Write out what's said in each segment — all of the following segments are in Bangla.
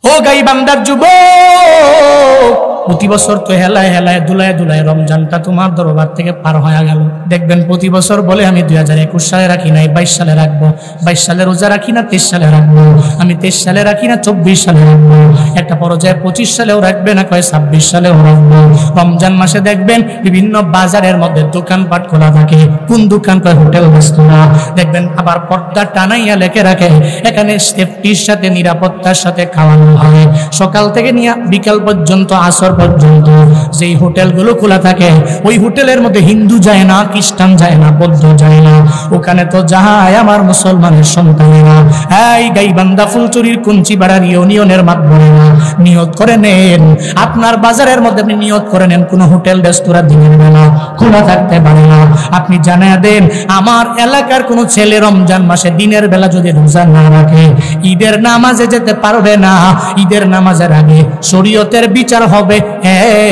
ও গাইবান্দার যুবক, প্রতি বছর তো হেলায় হেলায় দুলায় দুলায় রমজানটা তোমার দরবার থেকে পার হয়ে গেল। দেখবেন প্রতি বছর বলে আমি 2021 সালে রাখি নাই, 22 সালে রাখবো, 22 সালে রোজা রাখি না 23 সালে রাখবো, আমি 23 সালে রাখি না 24 সালে রাখবো, একটা পর্যায়ে 25 সালেও রাখবে না, কয় 26 সালেও রাখবো। রমজান মাসে দেখবেন বিভিন্ন বাজারের মধ্যে দোকানপাট খোলা থাকে, কোন দোকান? কয় হোটেল রেস্তোরাঁ। দেখবেন আবার পর্দা টানাইয়া লেখে রাখে এখানে সেফটির সাথে নিরাপত্তার সাথে খাওয়ানো হয়। সকাল থেকে নিয়ে বিকাল পর্যন্ত, আসর পর্যন্ত যেই হোটেলগুলো খোলা থাকে, ওই হোটেলের মধ্যে হিন্দু যায় না, খ্রিস্টান যায় না, বৌদ্ধ যায় না, ওখানে তো যায় আমার মুসলমানের সন্তানেরা। এই গাইবান্ধা ফুলচুরির কুঞ্চিপাড়ার ইউনিয়নের মাধ্যমে নিয়ত করে নেন, আপনার বাজারের মধ্যে আপনি নিয়ত করে নেন কোন হোটেল রেস্তোরাঁ দিনের বেলা খোলা থাকতে পারে না। আপনি জানিয়ে দেন আমার এলাকার কোন ছেলে রমজান মাসে দিনের বেলা যদি রোজা না রাখে, ঈদের নামাজে যেতে পারবে না। ঈদের নামাজের আগে শরীয়তের বিচার হবে,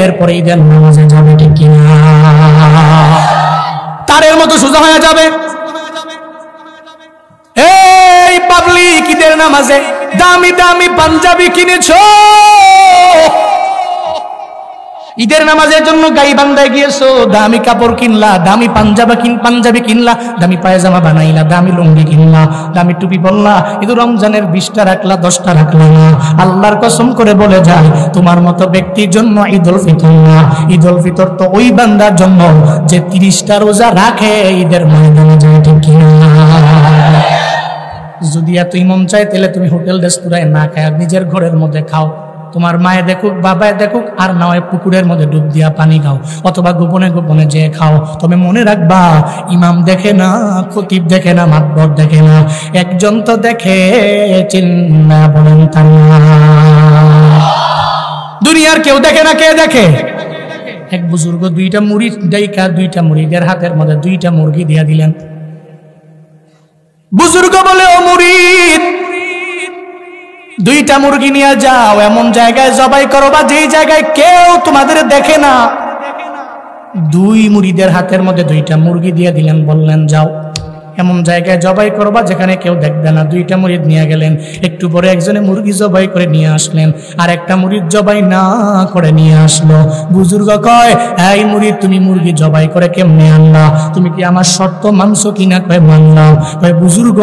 এরপরে ঈদের নামাজে যাবে, ঠিক কিনা? তারের মতো সোজা হয়ে যাবে। এই পাবলিক, ঈদের নামাজে দামি দামি পাঞ্জাবি কিনেছো, ঈদের নামাজের জন্য গাইবান্ধায় গিয়েছো, দামি কাপড় কিনলা, দামি পাঞ্জাবি কিনলা, দামি পায়জামা বানাইলা, দামি লুঙ্গি কিনলা, দামি টুপি পরলা, কিন্তু রমজানের 20টা রাখলা, 10টা রাখলা না। আল্লাহর কসম করে বলে যায় তোমার মতো ব্যক্তির জন্য ঈদুল ফিতর না, ঈদুল ফিতর তো ওই বান্দার জন্য যে 30টা রোজা রাখে, ঈদের ময়দানে যায়, ঠিক কিনা? যদি এতই মন চায় তাহলে তুমি হোটেল রেস্তোরাঁয় না খায় নিজের ঘরের মধ্যে খাও, তোমার মায়ে দেখুক, বাবায় দেখুক, আর না হয় পুকুরের মধ্যে ডুব দিয়া পানি খাও, অথবা গোপনে গোপনে যে খাও। তবে মনে রাখবা, ইমাম দেখে না, খতিব দেখে না, মাতবর দেখে না, একজন তো দেখে, চিন্না বলেন তার দুনিয়ার কেউ দেখে না। কে দেখে? এক বুজুর্গ 2টা মুড়ি ডাইকা 2টা মুড়িদের হাতের মধ্যে 2টা মুরগি দিয়া দিলেন। বুজুর্গ বলে, ও মুরিদ, 2টা মুরগি নিয়ে যাও, এমন জায়গায় জবাই করো বা যেই জায়গায় কেউ তোমাদের দেখে না। 2 মুরিদের হাতের মধ্যে 2টা মুরগি দিয়ে দিলেন, বললেন যাও এমন জায়গায় জবাই করবা যেখানে কেউ দেখবে না। 2টা মুরিদ নিয়ে গেলেন, একটু পরে একজনে মুরগি জবাই করে নিয়ে আসলেন, আর একটা মুরিদ জবাই না করে নিয়ে আসলো। বুজুর্গ কয়, এই মুরিদ, তুমি মুরগি জবাই করে কেমনে আনলা? তুমি কি আমার শর্ত মানছো কিনা? কয় মানলাম। কয় বুজুর্গ,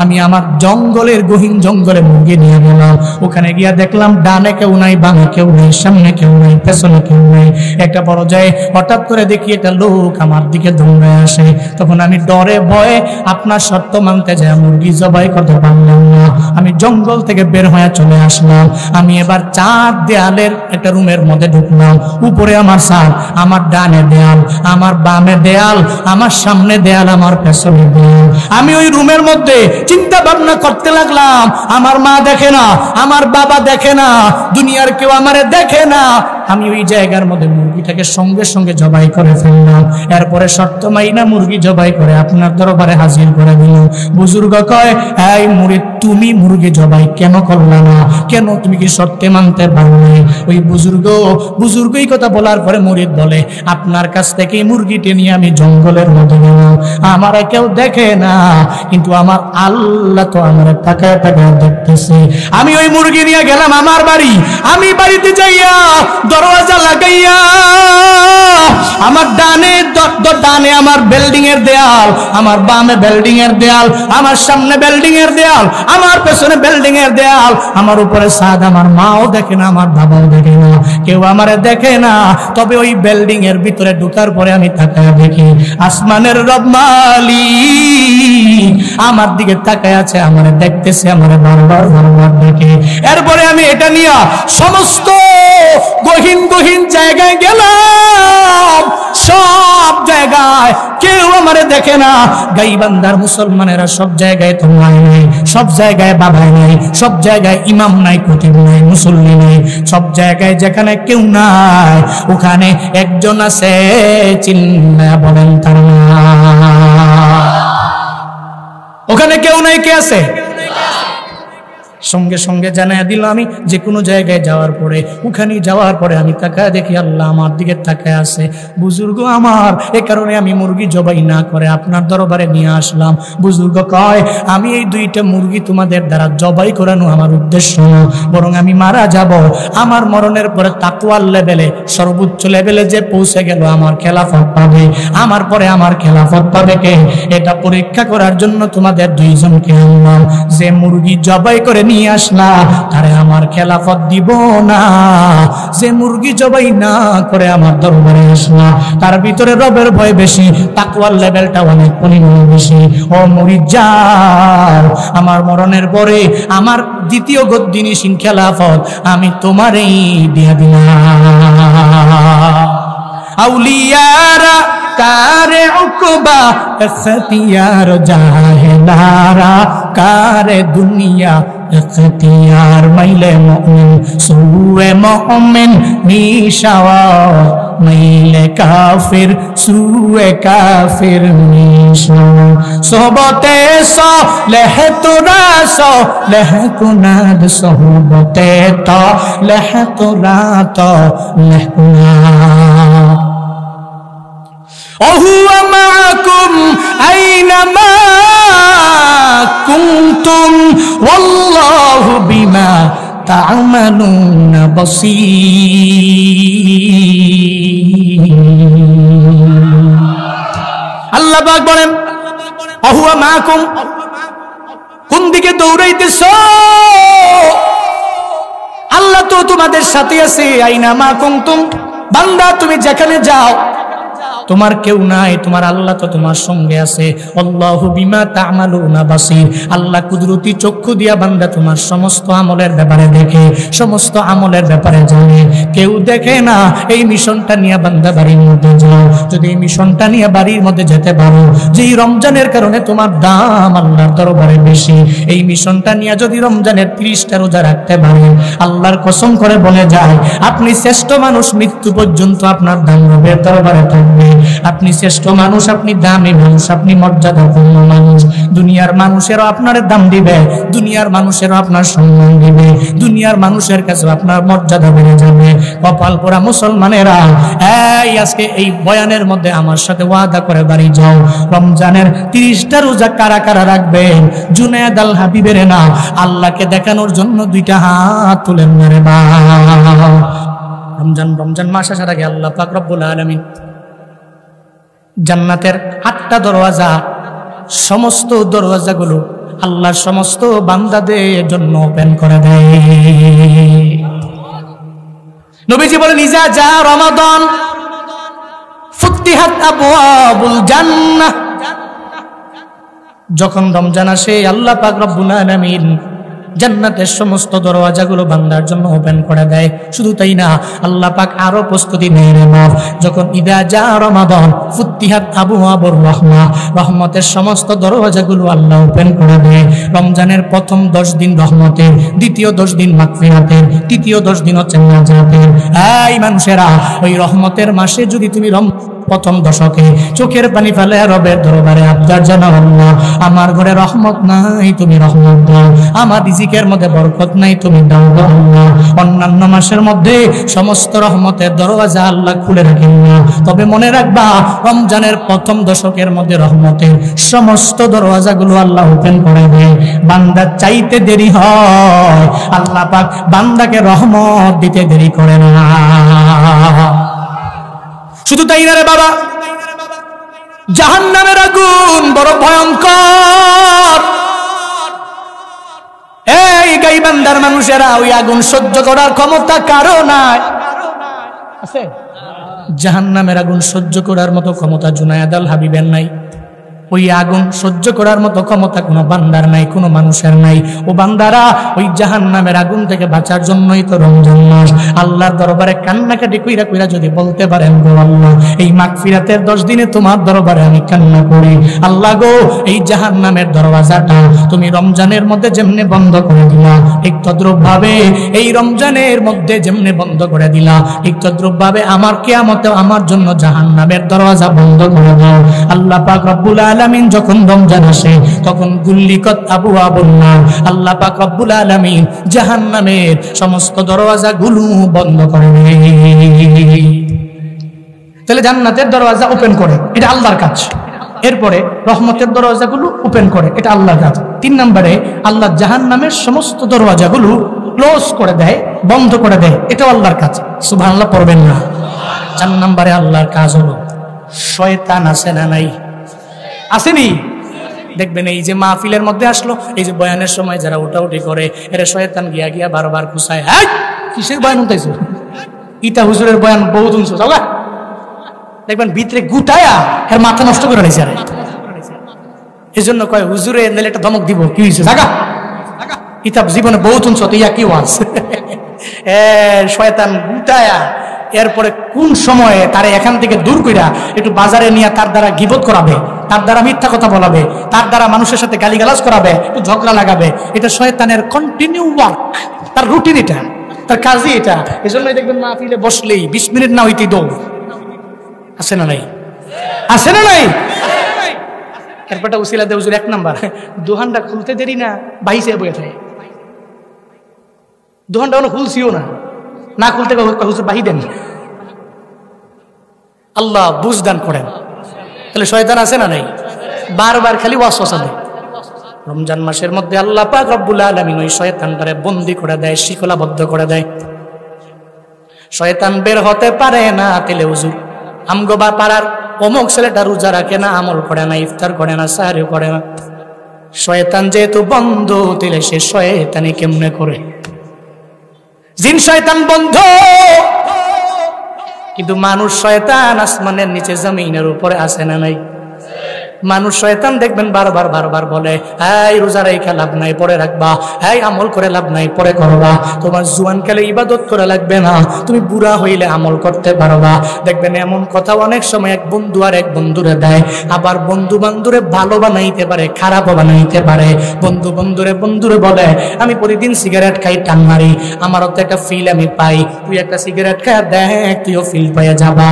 আমি আমার জঙ্গলের গহীন জঙ্গলে মুরগি নিয়ে গেলাম, ওখানে গিয়া দেখলাম ডানে কেউ নাই, বামে কেউ নেই, সামনে কেউ নেই, পেছনে কেউ নেই। একটা পর্যায়ে হঠাৎ করে দেখি একটা লোক আমার দিকে দৌড়ে আসে, তখন আমি ডরে ভয়ে আপনার শর্ত মানতে যায় মুরগি জবাই করতে পারলাম না। আমি জঙ্গল থেকে বের হয়ে চলে আসলাম। আমি এবার 4 দেয়ালের একটা রুমের মধ্যে ঢুকলাম। উপরে আমার ছাদ, আমার ডানে দেয়াল, আমার বামে দেয়াল, আমার সামনে দেয়াল, আমার পেছনে দেয়াল। আমি ওই রুমের মধ্যে চিন্তা ভাবনা করতে লাগলাম, আমার মা দেখে না, আমার বাবা দেখে না, দুনিয়ার কেউ আমারে দেখে না। আমি ওই জায়গার মধ্যে মুরগিটাকে সঙ্গে সঙ্গে জবাই করে ফেললাম। এরপরে শর্ত মাইনা মুরগি জবাই করে আপনার দরবারে হাজির করে দিল। বুজুর্গ কয়, এই মুরিদ, তুমি মুরগি জবাই কেন করলা না? কেন? তুমি কি শর্তে মানতে পারলে? ওই বুজুর্গই কথা বলার পরে মুরিদ বলে, আপনার কাছ থেকে মুরগিটি নিয়ে আমি জঙ্গলের মধ্যে গেলাম, আমার কেউ দেখে না, কিন্তু আমার আল্লাহ তো আমার তাকায় তাকায় দেখতেছে। আমি ওই মুরগি নিয়ে গেলাম আমার বাড়ি। আমি বাড়িতে যাইয়া দরওয়াজা লাগাইয়া, আমার ডানে আমার বিল্ডিং এর দেয়াল, আমার বামে বিল্ডিং এর দেয়াল, আমার সামনে বিল্ডিং এর দেয়াল, আমার পেছনে বিল্ডিং এর দেয়াল, আমার উপরে ছাদ। আমার মাও দেখে না, আমার বাবাও দেখে না, কেউ আমারে দেখে না। তবে ওই বিল্ডিং এর ভিতরে ঢোকার পরে আমি তাকায় দেখি আসমানের রব মালিক আমার দিকে তাকায় আছে, আমারে দেখতেছে, আমারে বারবার বারবার দেখে। এরপরে আমি এটা নিয়ে সমস্ত গহীন গহীন জায়গায় গেলাম, সব জায়গায় কেউ আমারে দেখে না। গাইবান্ধার মুসলমানেরা সব জায়গায় তো নাই, সব জায়গায় বাবাই নাই, সব জায়গায় ইমাম নাই, খতিব নাই, মুসল্লি নাই, সব জায়গায় যেখানে কেউ নাই ওখানে একজন আছে, চিন্না বলেন তার নাম। ওখানে কেউ নাই, কে আছে? সঙ্গে সঙ্গে জানায় দিল আমি যে কোনো জায়গায় যাওয়ার পরে, ওখানে যাওয়ার পরে আমি তাকায় দেখি আল্লাহ আমার দিকে তাকায় আছে। বুজুর্গ আমার, এ কারণে আমি মুরগি জবাই না করে আপনার দরবারে নিয়ে আসলাম। বুজুর্গ কয়, আমি এই দুইটা মুরগি তোমাদের দ্বারা জবাই করানো আমার উদ্দেশ্য না, বরং আমি মারা যাব, আমার মরণের পরে তাকওয়ার লেভেলে, সর্বোচ্চ লেভেলে যে পৌঁছে গেল আমার খেলাফত পাবে, আমার পরে আমার খেলাফত পাবে কে, এটা পরীক্ষা করার জন্য তোমাদের দুইজনকে আনলাম। যে মুরগি জবাই করে নিয়ে আসলা তারে আমার খেলাফত দিব না, যে মুরগি জবাই না করে আমার দরবারে আসলা তার ভিতরে রবের ভয় বেশি, তাকওয়ার লেভেলটা অনেক পরিমাণে বেশি। ও মুরিদ যাও, আমার মরণের পরে আমার দ্বিতীয় গদ্দিনিসীন খেলাফত আমি তোমারই দিয়ে দিলাম। আউলিয়ারা কারে উকবা ইখতিয়ার জাহেলারা কারে দুনিয়া ইখতিয়ার, মাইলে মুমিন সুয়ে মুমিন নিশাওয়া, মাইলে কাফির সুয়ে কাফির নিশাওয়া। সোহবতে সালেহ তোরা সালেহ কুনাদ, সোহবতে সালেহ তোরা সালেহ কুনাদ। وهو معكم أينما كنتم والله بما تعملون بصير। আল্লাহ পাক বলেন, وهو معكم, কোন দিকে দৌড়াইতেছো? আল্লাহ তো তোমাদের সাথে আছে। আইনামা কুনতুম, বান্দা তুমি যেখানে যাও তোমার কেউ নাই, তোমার আল্লাহ তো তোমার সঙ্গে আছে। আল্লাহু বিমা তা'মালুনা বাসীর, আল্লাহ কুদরতি চক্ষু দিয়া বান্দা তোমার সমস্ত আমলের ব্যাপারে দেখে, সমস্ত আমলের ব্যাপারে জানে। কেউ দেখে না, এই মিশনটা নিয়ে বান্দা বাড়ির মধ্যে যাও। যদি এই মিশনটা নিয়ে বাড়ির মধ্যে যেতে পারো, যেই রমজানের কারণে তোমার দাম আল্লাহর দরবারে বেশি, এই মিশনটা নিয়ে যদি রমজানের 30টা রোজা রাখতে পারেন, আল্লাহর কসম করে বলে যায় আপনি শ্রেষ্ঠ মানুষ, মৃত্যু পর্যন্ত আপনার দাম রবের দরবারে থাকবে। আপনি শ্রেষ্ঠ মানুষ, আপনি দামি মানুষ, আপনি মর্যাদাপূর্ণ মানুষ। দুনিয়ার মানুষেরও আপনার দাম দিবে, দুনিয়ার মানুষেরও আপনার সম্মান দিবে, দুনিয়ার মানুষের কাছে আপনার মর্যাদা বেড়ে যাবে। কপাল পোড়া মুসলমানেরা, এই আজকে এই বয়ানের মধ্যে আমার সাথে ওয়াদা করে বাড়ি যাও, রমজানের 30টা রোজা কারা কারা রাখবেন? জুনায়েদ আল হাবিবের না, আল্লাহকে দেখানোর জন্য 2টা হাত তুলেন মেরে বা। রমজান মাস আসার আগে আল্লাহ পাক রব্বুল আলামিন জান্নাতের 8টা দরওয়াজা, সমস্ত দরওয়াজাগুলো আল্লাহর সমস্ত বান্দাদের জন্য ওপেন করে দেয়। নবীজি বলেন, ইজা জা রমাদান ফুতিহাত আবওয়াবুল জান্নাহ, যখন রমজান আসে আল্লাহ পাক রব্বুল আলামিন জান্নাতের সমস্ত দরওয়াজাগুলো বান্দার জন্য ওপেন করে দেয়। শুধু তাই না, আল্লাহ পাক আরো প্রস্তুতি নেন। যখন ইদা জা রমাদান ফুতিহাত আবওয়াবুর রাহমা, রহমতের সমস্ত দরওয়াজাগুলো আল্লাহ ওপেন করে দেয়। রমজানের প্রথম 10 দিন রহমতের, দ্বিতীয় 10 দিন মাগফিরাতের, তৃতীয় 10 দিন হচ্ছে নাজাতের। এই মানুষেরা, ওই রহমতের মাসে যদি তুমি প্রথম দশকে চোখের পানি ফেলে রবের দরবারে আবদার জানাও, আল্লাহ আমার ঘরে রহমত নাই, তুমি রহমত দাও, আমার রিজিকের মধ্যে বরকত নাই, তুমি দাও গো আল্লাহ। অন্যান্য মাসের মধ্যে সমস্ত রহমতের দরওয়াজা আল্লাহ খুলে রাখেন না, তবে মনে রাখবা রমজানের প্রথম দশকের মধ্যে রহমতের সমস্ত দরওয়াজাগুলো আল্লাহ ওপেন করে দেয়। বান্দা চাইতে দেরি হয়, আল্লাহ পাক বান্দাকে রহমত দিতে দেরি করে না। শুধু তাই না রে বাবা, জাহান্নামের আগুন বড় ভয়ঙ্কর। এই গাইবান্দার মানুষেরা, ওই আগুন সহ্য করার ক্ষমতা কারো নাই। আছে জাহান্নামের আগুন সহ্য করার মতো ক্ষমতা জুনায়েদ আল হাবিবের নাই। ওই আগুন সহ্য করার মতো ক্ষমতা কোনো বান্দার নাই, কোনো মানুষের নাই। ও বান্দারা, ওই জাহান্নামের আগুন থেকে বাঁচার জন্যই তো রমজান মাস। আল্লাহর দরবারে কান্নাকাটি কইরা কইরা যদি বলতে পারেন, গো আল্লাহ এই মাগফিরাতের 10 দিনে তোমার দরবারে আমি কান্না করি, আল্লাহ গো এই জাহান্নামের দরওয়াজাটা তুমি রমজানের মধ্যে যেমনে বন্ধ করে দিলা, ঠিক তদ্রূপ ভাবে এই রমজানের মধ্যে যেমনে বন্ধ করে দিলা, ঠিক তদ্রূপ ভাবে আমার কিয়ামতে আমার জন্য জাহান্নামের দরওয়াজা বন্ধ করে দাও। আল্লাহ পাক রব্বুল আলামিন যখন রমজান আসে তখন গুল্লিকত আবওয়াবুন নার, আল্লাহ পাক রব্বুল আলামিন জাহান্নামের সমস্ত দরওয়াজাগুলো বন্ধ করে দেয়। তাহলে জান্নাতের দরওয়াজা ওপেন করে, এটা আল্লাহর কাজ। এরপরে রহমতের দরওয়াজাগুলো ওপেন করে, এটা আল্লাহর কাজ। 3 নম্বরে আল্লাহ জাহান্নামের সমস্ত দরওয়াজাগুলো ক্লোজ করে দেয়, বন্ধ করে দেয়, এটাও আল্লাহর কাজ। সুবহানাল্লাহ পড়বেন না? 4 নম্বরে আল্লাহর কাজ হলো শয়তান আছে না নাই? আসেনি? দেখবেন এই যে মাহফিলের মধ্যে আসলো, এই যে বয়ানের সময় যারা উঠাউঠি করে, এরা শয়তান গিয়া গিয়া বারবার খুশায়, হ্যাঁ কিসের বয়ান উঠাইছো? ইটা হুজুরের বয়ান বহুত শুনছো, যাও। দেখবেন ভিতরে গুটায়া এর মাথা নষ্ট করে নিয়েছে। এই জন্য কয় হুজুরে নাহলে একটা ধমক দিব, কি হয়েছে জাগা ইতাব জীবনে বহুত শুনছ তো ইয়া কি ওয়াজ। শয়তান গুটায়া এরপরে কোন সময়ে তারে এখান থেকে দূর কইরা একটু বাজারে নিয়ে তার দ্বারা গীবত করাবে, তার দ্বারা মিথ্যা কথা বলাবে, তার দ্বারা মানুষের সাথে গালিগালাজ করাবে, একটু ঝগড়া লাগাবে। এটা শয়তানের কন্টিনিউ ওয়ার্ক, তার রুটিন, এটা তার কাজই এটা। এই জন্যই দেখবেন মাহফিলে বসলেই 20 মিনিট না হইতেই দৌড়। আছে না নাই? আছে না নাই? এরপরটা উসিলা দে হুজুর 1 নাম্বার, দোহানটা খুলতে দেরি না বাইসে বয়ে থাকে। দোহানটা কোনো খুলছিও না খুলতে হুজুর বাহি দেন। আল্লাহ বুঝদান করেন। তাহলে শয়তান আছে না নাই? বারবার খালি ওয়াসওয়াসা দেয়। রমজান মাসের মধ্যে আল্লাহ পাক রব্বুল আলামিন ওই শয়তানটারে বন্দী করে দেয়, শিকলাবদ্ধ করে দেয়। শয়তান বের হতে পারে না। তাহলে হুজুর আমগো বা পাড়ার অমুক ছেলেটা রোজা রাখে না, আমল করে না, ইফতার করে না, সাহরিও করে না। শয়তান যেহেতু বন্ধ, তাহলে সে শয়তানি কেমনে করে? জিন শয়তান বন্ধ, কিন্তু মানুষ শয়তান আসমানের নিচে জমিনের উপরে আছে না নাই? মানুষ শয়তান দেখবেন বারবার বলে, এই রোজা রাখা লাভ নাই, পরে রাখবা, এই আমল করে লাভ নাই, পরে করবা, তোমার জুয়ান কালে ইবাদত করে লাগবে না, তুমি বুড়া হইলে আমল করতে পারবা। দেখবেন এমন কথা অনেক সময় এক বন্ধু আর এক বন্ধুরে দেয়। আবার বন্ধু বান্ধুরে ভালো বানাইতে পারে, খারাপও বানাইতে পারে। বন্ধুরে বলে, আমি প্রতিদিন সিগারেট খাই, টান মারি, আমারও তো একটা ফিল আমি পাই, তুই একটা সিগারেট খাই দেখ, তুইও ফিল পাইয়া যাবা।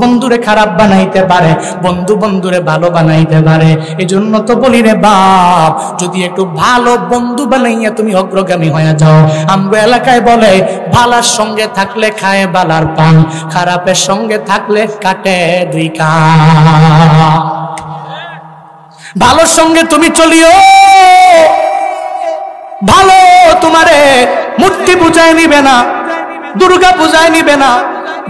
বন্ধুরে খারাপ বানাইতে পারে, বন্ধুরে ভালো বানাইতে পারে। এই জন্য তো বলি রে বাপ, যদি একটু ভালো বন্ধু বানাইয়া তুমি অগ্রগামী হয়ে যাও। আমগো এলাকায় বলে, ভালার সঙ্গে থাকলে খায় বালার পান, খারাপের সঙ্গে থাকলে কাটে 2 কান। ভালোর সঙ্গে তুমি চলিও, ভালো তোমারে মূর্তি পূজায় নিবে না, দুর্গা পূজায় নিবে না,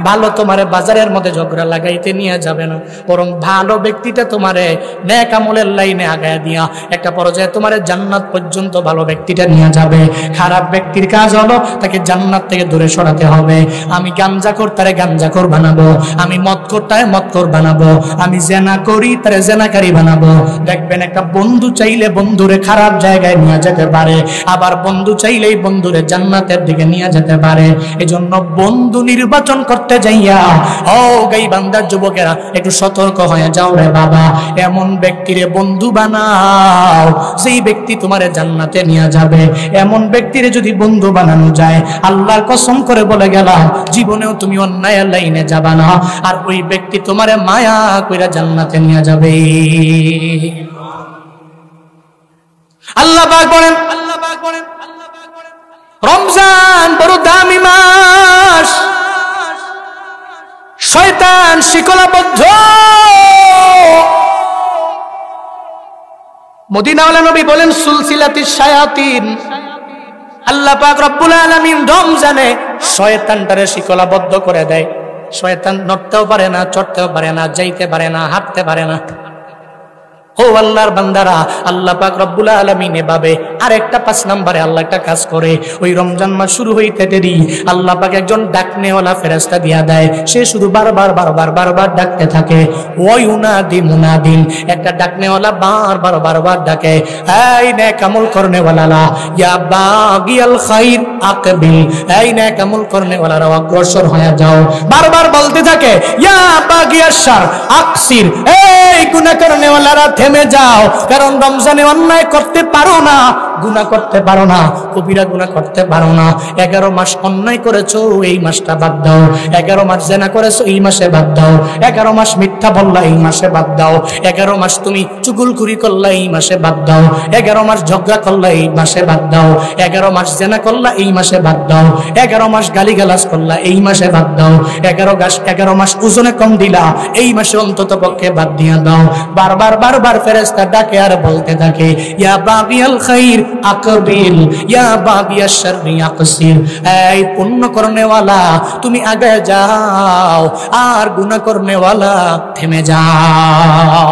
ভালো তোমারে বাজারের মধ্যে ঝগড়া লাগাইতে নিয়ে যাবে না, বরং ভালো ব্যক্তিটা তোমারে নেক আমলের লাইনে আগায় দিয়া একটা পর্যায়ে তোমারে জান্নাত পর্যন্ত ভালো ব্যক্তিটা নিয়ে যাবে। খারাপ ব্যক্তির কাজ হলো তাকে জান্নাত থেকে দূরে সরাতে হবে। আমি গাঞ্জাখোর তারে গাঞ্জাখোর বানাবো, আমি মদখোর তারে মদখোর বানাবো, আমি জেনা করি তারে জেনাকারী বানাবো। দেখবেন একটা বন্ধু চাইলে বন্ধুরে খারাপ জায়গায় নিয়ে যেতে পারে, আবার বন্ধু চাইলেই বন্ধুরে জান্নাতের দিকে নিয়ে যেতে পারে। এজন্য বন্ধু নির্বাচন করতে যাইয়া ও গাইবান্ধার যুবকেরা একটু সতর্ক হয়ে যাও রে বাবা। এমন ব্যক্তিরে বন্ধু বানাও যেই ব্যক্তি তোমারে জান্নাতে নিয়ে যাবে। এমন ব্যক্তিরে যদি বন্ধু বানানো যায়, আল্লাহর কসম করে বলে গেলাম, জীবনেও তুমি অন্যায়ের লাইনে যাবা না, আর ওই ব্যক্তি তোমারে মায়া কইরা জান্নাতে নিয়ে যাবে। আল্লাহ পাক বলেন, রমজান বড় দামি মাস, শয়তান শিকলাবদ্ধ। মদিনাওয়ালা নবী বলেন, সুলসিলাতিশ শায়াতিন। আল্লাহ পাক রব্বুল আলামিন রমজানে শয়তানটারে শিকলাবদ্ধ করে দেয়। শয়তান নড়তেও পারে না, চড়তেও পারে না, যাইতে পারে না, হাঁটতে পারে না। ও আল্লাহর বান্দারা, আল্লাহ পাক রব্বুল আলামিন এভাবে আরেকটা 5 নম্বরে আল্লাহ একটা কাজ করে। ওই রমজান মাস শুরু হইতে দেরি আল্লাহ পাক একজন ডাকনেওয়ালা ফেরেশতা দিয়া দেয়। সে শুধু বারবার ডাকতে থাকে। ওই উনাদি মুনাদিন, একটা ডাকনেওয়ালা বারবার ডাকে, এই নেক আমল করনেওয়ালারা, ইয়া বাগিয়াল খাইর আকবিল, এই নেক আমল করনেওয়ালারা অগ্রসর হয়ে যাও। বারবার বলতে থাকে, ইয়া বাগিয়াশ শার আকসির, এই গুনাহ করনেওয়ালারা থেমে যাও, কারণ রমজানে অন্যায় করতে পারো না, গুনাহ করতে পারো না, কবিরা গুনাহ করতে পারো না, 11 মাস অন্যায় করেছো এই মাসটা বাদ দাও, 11 মাস জেনা করেছো এই মাসে বাদ দাও, 11 মাস মিথ্যা বললা এই মাসে বাদ দাও, 11 মাস তুমি চুগলখুরি করলা এই মাসে বাদ দাও, 11 মাস ঝগড়া করলা এই মাসে বাদ দাও, 11 মাস জেনা করলা এই মাসে বাদ দাও, 11 মাস গালিগালাজ করলা এই মাসে বাদ দাও, 11 মাস ওজনে কম দিলা এই মাসে অন্তত পক্ষে বাদ দিয়া দাও। বারবার ফেরেশতা ডাকে আর বলতে থাকে, ইয়া বাগিয়াল খাইর আকবিল, ইয়া বাগিয়াশ শাররি আকসির। এই পুণ্য করনেওয়ালা তুমি আগে যাও, আর গুনাহ করনেওয়ালা থেমে যাও।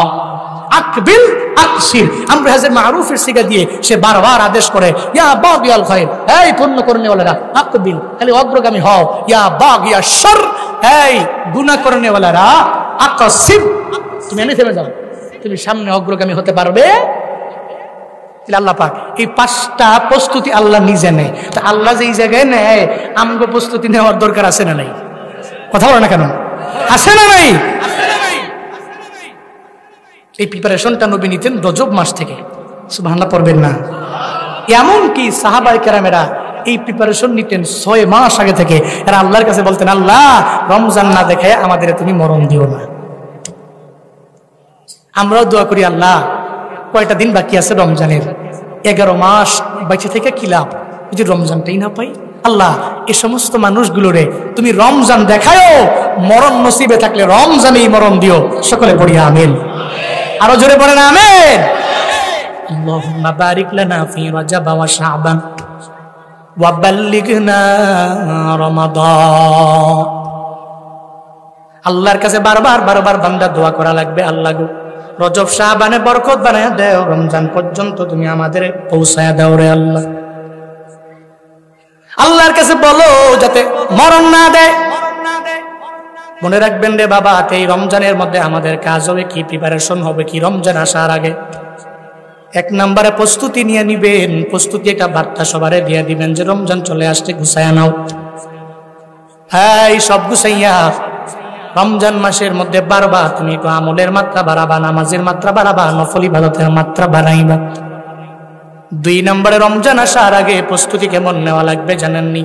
আকবিল আকসির, আমরা হাজার মারুফের সিগা দিয়ে সে বারবার আদেশ করে, ইয়া বাগিয়াল খাইর, এই পুণ্য করনেওয়ালারা আকবিল, খালি অগ্রগামী হও, ইয়া বাগিয়াশ শার, এই গুনাহ করনেওয়ালারা আকসির, তুমি এনে থেমে যাও, তুমি সামনে অগ্রগামী হতে পারবে। আল্লাহ পাক এই 5টা প্রস্তুতি আল্লাহ নিজে নেয়। তা আল্লাহ যে এই জায়গায় নেয়, আমগো প্রস্তুতি নেওয়ার দরকার আছে না নাই? কথা বলে না কেন? আছে না নাই? এই প্রিপারেশনটা নবী নিতেন রজব মাস থেকে। সুবহানাল্লাহ পড়বেন না? এমন কি সাহাবায়ে কেরামেরা এই প্রিপারেশন নিতেন 6 মাস আগে থেকে। এরা আল্লাহর কাছে বলতেন, আল্লাহ রমজান না দেখায় আমাদের তুমি মরণ দিও না। আমরাও দোয়া করি, আল্লাহ কয়টা দিন বাকি আছে রমজানের, 11 মাস বেঁচে থেকে কি লাভ যদি রমজানটাই না পাই। আল্লাহ এই সমস্ত মানুষগুলোরে তুমি রমজান দেখায়ও, মরণ নসিবে থাকলে রমজানেই মরণ দিও। সকলে পড়ি আমিন। আরো জোরে পড়েন আমিন। আল্লাহুম্মা বারিক লানা ফি রাজাব ওয়া শাবান ওয়া বাল্লিগনা রমাদান। আল্লাহর কাছে বারবার বান্দা দোয়া করা লাগবে, আল্লাহ গো রজব শাবানে বরকত বানায়া দাও, রমজান পর্যন্ত তুমি আমাদের পৌঁছায়া দাও রে আল্লাহ। আল্লাহর কাছে বলো যাতে মরণ না দেয়। মনে রাখবেন রে বাবা, এই রমজানের মধ্যে আমাদের কাজ হবে কি, প্রিপারেশন হবে কি রমজান আসার আগে। 1 নম্বরে প্রস্তুতি নিয়ে নিবেন। প্রস্তুতি একটা বার্তা সবারে দিয়ে দিবেন যে রমজান চলে আসছে, গুছায়া নাও। হ্যাঁ, সব গুছাইয়া রমজান মাসের মধ্যে বারবার তুমি একটু আমলের মাত্রা বাড়াবা, নামাজের মাত্রা বাড়াবা, নফল ইবাদতের মাত্রা বাড়াইবা। 2 নম্বরে রমজান আসার আগে প্রস্তুতি কেমন নেওয়া লাগবে জানেননি?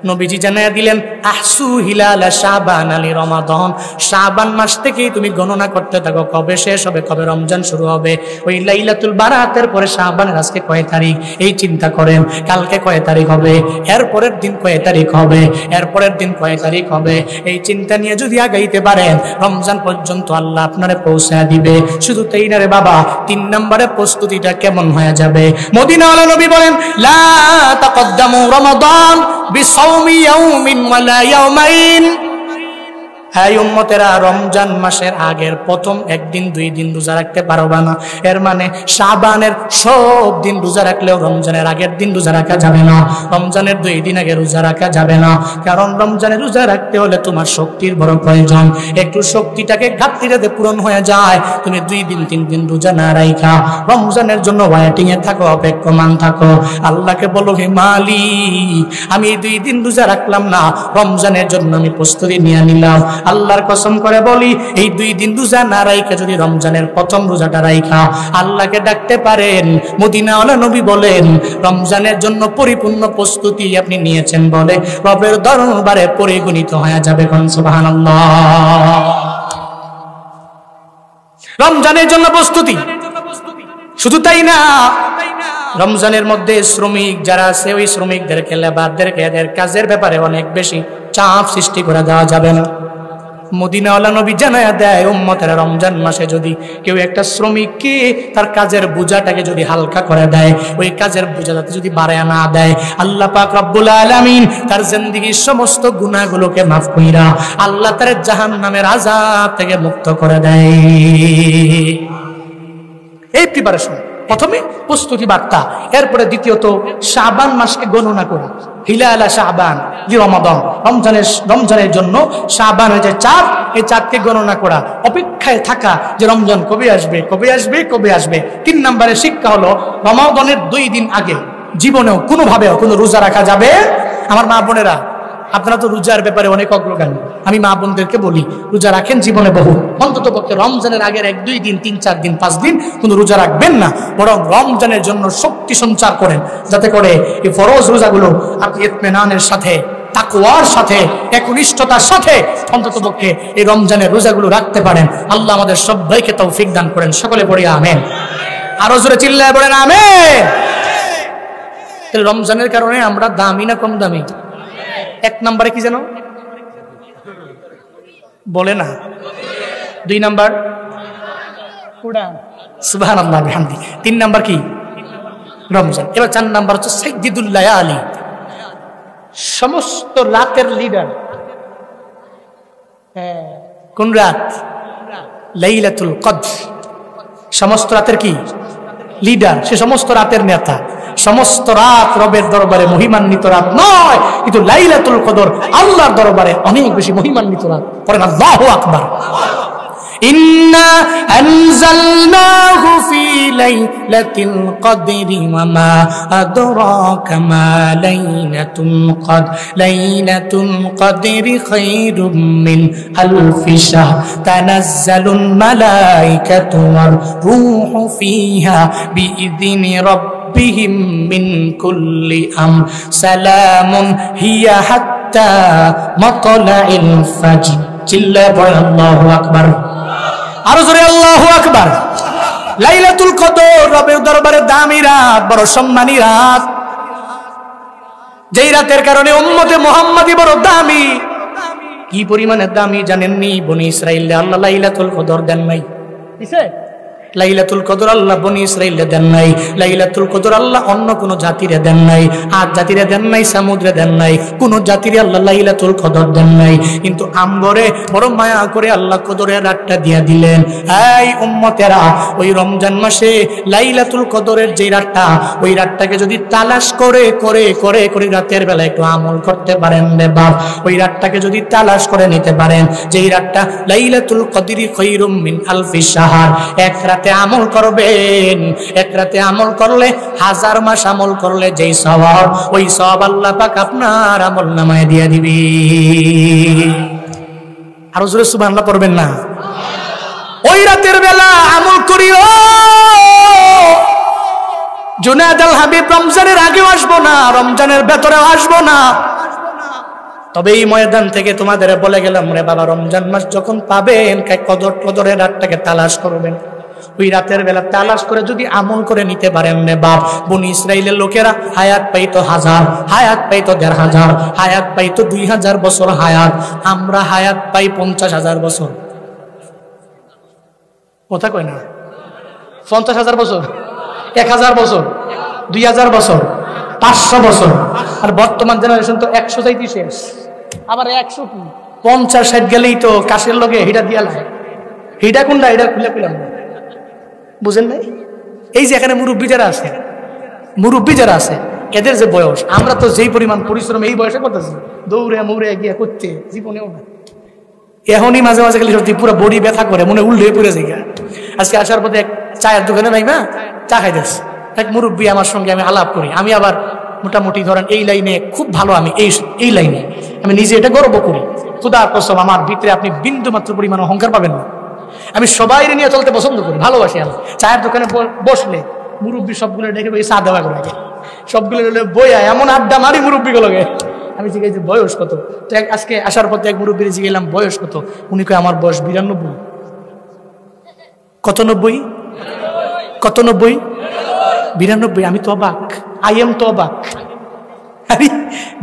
নবীজি জানাইয়া দিলেন, আহসু হিলাল শাবান আলি রমাদান। শাবান মাস থেকেই তুমি গণনা করতে থাকো, কবে শেষ হবে, কবে রমজান শুরু হবে। ওই লাইলাতুল বারাতের পরে শাবানের আজকে কয় তারিখ এই চিন্তা করেন, কালকে কয় তারিখ হবে, এরপরের দিন কয় তারিখ হবে, এরপরের দিন কয় তারিখ হবে। এই চিন্তা নিয়ে যদি আগাইতে পারেন, রমজান পর্যন্ত আল্লাহ আপনারে পৌঁছায় দিবে। শুধু তাই না রে বাবা, 3 নম্বরে প্রস্তুতিটা কেমন হয়ে যাবে? মদিনাওয়ালা নবী বলেন, লা তাকদ্দামু রমাদান বিসাওমি ইয়াউমিন ওয়ালা ইয়াউমাইন। হ্যাঁ উম্মতেরা, রমজান মাসের আগের প্রথম 1 দিন 2 দিন রোজা রাখতে পারবা না। এর মানে শাবানের সব দিন রোজা রাখলেও রমজানের আগের দিন রোজা রাখা যাবে না, রমজানের 2 দিন আগে রোজা রাখা যাবে না। কারণ রমজানের রোজা রাখতে হলে তোমার শক্তির বড় প্রয়োজন। একটু শক্তিটাকে ঘাটতি যাতে পূরণ হয়ে যায়, তুমি 2 দিন 3 দিন রোজা না রাখা রমজানের জন্য ওয়েটিং এ থাকো, অপেক্ষমান থাকো। আল্লাহকে বলো, হে মালিক, আমি এই 2 দিন রোজা রাখলাম না, রমজানের জন্য আমি প্রস্তুতি নিয়ে নিলাম। আল্লাহর কসম করে বলি, এই 2 দিন রোজা না রাইখা যদি রমজানের প্রথম রোজাটা রাইখা আল্লাহকে ডাকতে পারেন, মদিনাওয়ালা নবী বলেন রমজানের জন্য পরিপূর্ণ প্রস্তুতি আপনি নিয়েছেন বলে রবের দরবারে পরিগণিত হয়ে যাবে। কোন সুবহানাল্লাহ। রমজানের জন্য প্রস্তুতি। শুধু তাই না, রমজানের মধ্যে শ্রমিক যারা আছে, ওই শ্রমিকদেরকে, লেবারদেরকে এদের কাজের ব্যাপারে অনেক বেশি চাপ সৃষ্টি করে দেওয়া যাবে না। মদিনাওয়ালা নবী জানায়া দেয়, উম্মতেরা রমজান মাসে যদি কেউ একটা শ্রমিককে তার কাজের বোঝাটাকে যদি হালকা করে দেয়, ওই কাজের বোঝা যাতে যদি বাড়ায় না দেয়, আল্লাহ পাক রব্বুল আলামিন তার জিন্দেগীর সমস্ত গুনাহগুলোকে মাফ কইরা আল্লাহ তার জাহান্নামের আযাব থেকে মুক্ত করে দেয়। এই প্রিপারেশন, প্রথমে প্রস্তুতি বার্তা, এরপরে দ্বিতীয়ত শাবান মাসকে গণনা করা। হিলালা শাবান লি রমাদান, রমজানের জন্য শাবান হচ্ছে 4, এই 4কে গণনা করা, অপেক্ষায় থাকা যে রমজান কবে আসবে, কবে আসবে, কবে আসবে। 3 নম্বরের শিক্ষা হলো, রমাদানের 2 দিন আগে জীবনেও কোনোভাবেও কোনো রোজা রাখা যাবে। আমার মা বোনেরা, আপনারা তো রোজার ব্যাপারে অনেক অগ্রগামী। আমি মা বোনদেরকে বলি, রোজা রাখেন জীবনে বহু, অন্তত পক্ষে রমজানের আগের 1-2 দিন 3-4 দিন 5 দিন কোনো রোজা রাখবেন না, বরং রমজানের জন্য শক্তি সঞ্চার করেন, যাতে করে এই ফরজ রোজাগুলো আপনি ইতমিনানের সাথে, তাকওয়ার সাথে, একনিষ্ঠতার সাথে অন্তত পক্ষে এই রমজানের রোজাগুলো রাখতে পারেন। আল্লাহ আমাদের সবাইকে তৌফিক দান করেন। সকলে পড়ি আমিন। আরো জোরে চিল্লায় বলেন আমিন। রমজানের কারণে আমরা দামি না কম দামি? 1 নম্বরে কি জানো বলে না? 2 নাম্বার সুবহানাল্লাহ বিহামদি। 3 নাম্বার কি? রমজান। এবার 4 নাম্বার হচ্ছে সাইয়্যিদুল লায়ালি, সমস্ত রাতের লিডার। কোন রাত? লাইলাতুল কদর। সমস্ত রাতের কি লিডার? সে সমস্ত রাতের নেতা। সমস্ত রাত রবের দরবারে মহিমান্বিত রাত নয়, কিন্তু লাইলাতুল কদর আল্লাহর দরবারে অনেক বেশি মহিমান্বিত রাত। পড়েন আল্লাহু আকবার। ইন্না আনজালনাহু ফি লাইলাতিল কদরি ওয়া মা আদরাকা মা লাইলাতুল কদর লাইলাতুল কদরি খায়রুম মিন আলফি শাহর তানাজ্জালুল মালায়েকাতু ওয়ার রূহু ফিহা বিইذনি রাব্বিহিম মিন কুল্লি আমর সালামুন হিয়া হাত্তা মাতলাইল ফাজর। চিল্লায়ে পড়েন আল্লাহু আকবার। আরো জোরে আল্লাহু আকবার। লাইলাতুল কদর রবের দরবারে দামি রাত, বড় সম্মানী রাত, যেই রাতের কারণে উম্মতে মুহাম্মাদি বড় দামি। কি পরিমাণে দামি জানেননি? বনি ইসরাইলে আল্লাহ লাইলাতুল কদর দেন নাই। দিছে? লাইলাতুল কদর আল্লাহ বনি ইসরাইলে দেন নাই। লাইলাতুল কদর আল্লাহ অন্য কোন জাতিরে দেন নাই। আদ জাতিরে দেন নাই, সমুদ্রে দেন নাই, কোন জাতিরে আল্লাহ লাইলাতুল কদর দেন নাই। কিন্তু আমগরে বড় মায়া করে আল্লাহ কদরের রাতটা দিয়া দিলেন। এই উম্মতেরা, ওই রমজান মাসে লাইলাতুল কদরের যে রাতটা, ওই রাতটাকে যদি তালাশ করে করে করে করে রাতের বেলা একটু আমল করতে পারেন রে বাপ, ওই রাতটাকে যদি তালাশ করে নিতে পারেন, যেই রাতটা লাইলাতুল কদরি খায়রুম মিন আলফি শাহর, এক রাতে আমল করবেন, এক রাতে আমল করলে 1000 মাস আমল করলে যেই সওয়াব, ওই সওয়াব আল্লাহ পাক আপনার আমল নামায় দিয়ে দিবে। আরো জোরে সুবহানাল্লাহ পড়বেন না? ওই রাতের বেলা আমল করিও। জুনায়েদ আল হাবিব রমজানের আগেও আসবো না, রমজানের ভেতরেও আসবো না, তবে এই ময়দান থেকে তোমাদের বলে গেলাম রে বাবা, রমজান মাস যখন পাবেন, কদরের রাতটাকে তালাশ করবেন। ওই রাতের বেলা তালাশ করে যদি আমল করে নিতে পারেন রে বাপ, বনি ইসরাইলের লোকেরা হায়াত পাইতো 1000, হায়াত পাইতো 1500, হায়াত পাইতো 2000 বছর হায়াত। আমরা হায়াত পাই 50,000 বছর। কথা কয় না? 50,000 বছর, 1000 বছর, 2000 বছর, 500 বছর। আর বর্তমান জেনারেশন তো 100 চাইতে শেষ। আবার 100 কি 50-60 গেলেই তো কাশের লগে হিটা দিয়া লাগে। হিটা কোনটা? এটা খুলে খুলাম বুঝেন নাই? এই যে এখানে মুরব্বী যারা আছে, মুরব্বী যারা আছে, এদের যে বয়স, আমরা তো যেই পরিমাণ পরিশ্রম এই বয়সে করতেছি, দৌড়ে মুড়ে গিয়ে করতে জীবনেও না। এখনই মাঝে মাঝে খালি সত্যি পুরো বডি ব্যথা করে, মনে উল্টে পড়ে যায়। আজকে আসার পথে এক চায়ের দোকানে নাই না, চা খাইতেছে এক মুরব্বী, আমার সঙ্গে আমি আলাপ করি। আমি আবার মোটামুটি ধরেন এই লাইনে খুব ভালো, আমি এই লাইনে আমি নিজে এটা গর্ব করি। খোদার কসম, আমার ভিতরে আপনি বিন্দু মাত্র পরিমাণ অহংকার পাবেন না। আমি সবাই নিয়ে চলতে পছন্দ করি, ভালোবাসি। আমি চায়ের দোকানে বসলে মুরব্বী সবগুলো ডেকে চা দেওয়া করে, আগে সবগুলো বইয়া এমন আড্ডা মারি মুরব্বীগুলোকে। আমি জিজ্ঞাসি বয়স কত, তো আজকে আসার পথে এক মুরব্বীর জিজ্ঞেলাম বয়স কত, উনি কয় আমার বয়স 92। কত 90? কত 90? 92। আমি তো অবাক, আই এম তো অবাক। আরে